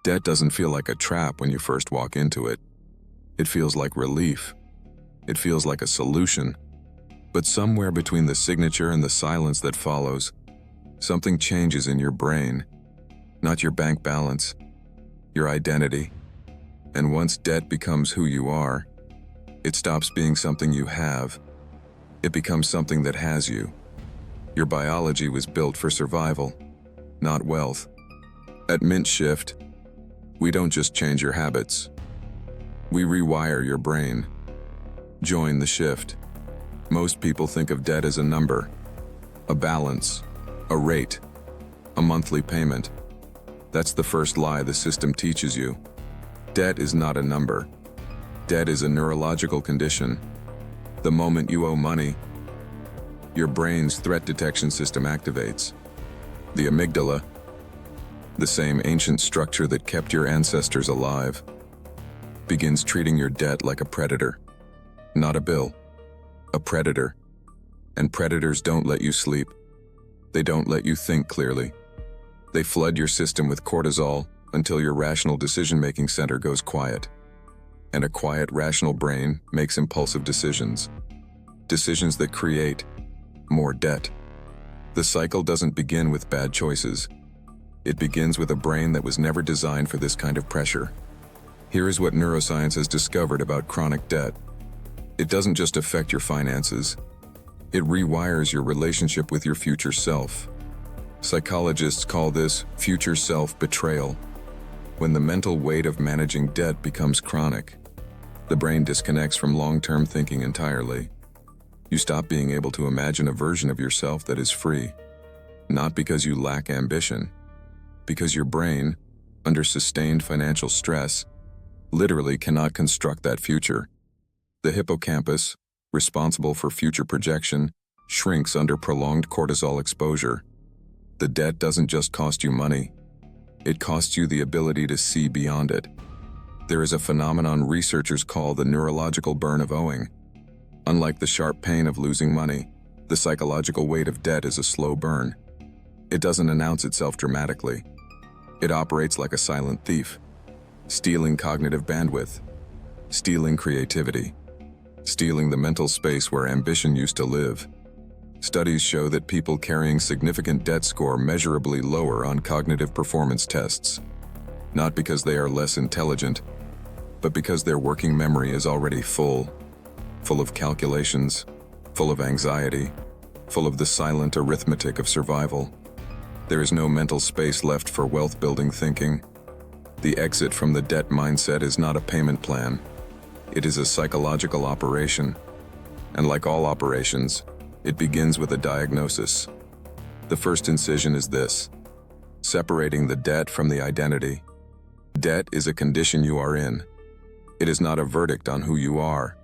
Debt doesn't feel like a trap when you first walk into it. It feels like relief. It feels like a solution. But somewhere between the signature and the silence that follows, something changes in your brain. Not your bank balance, your identity. And once debt becomes who you are, it stops being something you have. It becomes something that has you. Your biology was built for survival, not wealth. At Mint Shift, we don't just change your habits. We rewire your brain. Join the shift. Most people think of debt as a number, a balance, a rate, a monthly payment. That's the first lie the system teaches you. Debt is not a number. Debt is a neurological condition. The moment you owe money, your brain's threat detection system activates. The amygdala, the same ancient structure that kept your ancestors alive, begins treating your debt like a predator. Not a bill, a predator. And predators don't let you sleep. They don't let you think clearly. They flood your system with cortisol until your rational decision-making center goes quiet. And a quiet, rational brain makes impulsive decisions. Decisions that create more debt. The cycle doesn't begin with bad choices. It begins with a brain that was never designed for this kind of pressure. Here is what neuroscience has discovered about chronic debt. It doesn't just affect your finances. It rewires your relationship with your future self. Psychologists call this future self betrayal. When the mental weight of managing debt becomes chronic, the brain disconnects from long-term thinking entirely. You stop being able to imagine a version of yourself that is free. Not because you lack ambition, because your brain, under sustained financial stress, literally cannot construct that future. The hippocampus, responsible for future projection, shrinks under prolonged cortisol exposure. The debt doesn't just cost you money. It costs you the ability to see beyond it. There is a phenomenon researchers call the neurological burn of owing. Unlike the sharp pain of losing money, the psychological weight of debt is a slow burn. It doesn't announce itself dramatically. It operates like a silent thief, stealing cognitive bandwidth, stealing creativity, stealing the mental space where ambition used to live. Studies show that people carrying significant debt score measurably lower on cognitive performance tests, not because they are less intelligent, but because their working memory is already full of calculations, full of anxiety, full of the silent arithmetic of survival. There is no mental space left for wealth-building thinking. The exit from the debt mindset is not a payment plan. It is a psychological operation. And like all operations, it begins with a diagnosis. The first incision is this: separating the debt from the identity. Debt is a condition you are in. It is not a verdict on who you are.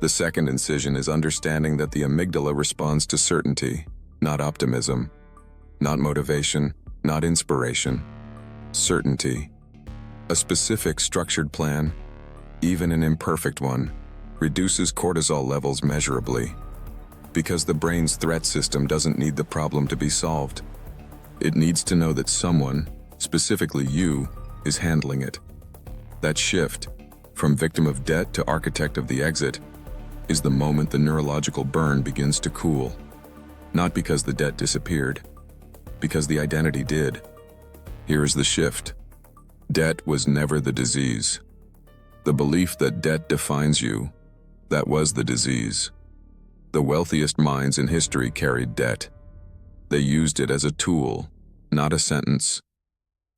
The second incision is understanding that the amygdala responds to certainty, not optimism, not motivation, not inspiration. Certainty. A specific, structured plan, even an imperfect one, reduces cortisol levels measurably. Because the brain's threat system doesn't need the problem to be solved. It needs to know that someone, specifically you, is handling it. That shift, from victim of debt to architect of the exit, is the moment the neurological burn begins to cool. Not because the debt disappeared, because the identity did. Here is the shift. Debt was never the disease. The belief that debt defines you, that was the disease. The wealthiest minds in history carried debt. They used it as a tool, not a sentence.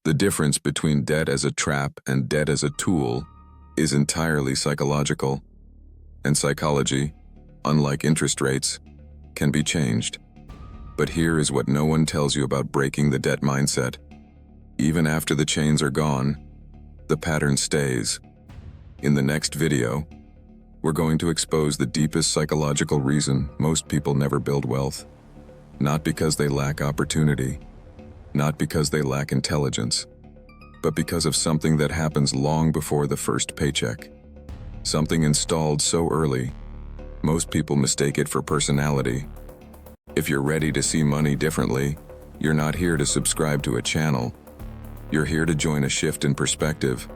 The difference between debt as a trap and debt as a tool is entirely psychological. And psychology, unlike interest rates, can be changed. But here is what no one tells you about breaking the debt mindset. Even after the chains are gone, the pattern stays. In the next video, we're going to expose the deepest psychological reason most people never build wealth. Not because they lack opportunity, not because they lack intelligence, but because of something that happens long before the first paycheck. Something installed so early, most people mistake it for personality. If you're ready to see money differently, you're not here to subscribe to a channel. You're here to join a shift in perspective.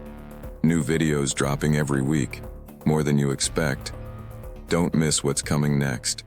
New videos dropping every week, more than you expect. Don't miss what's coming next.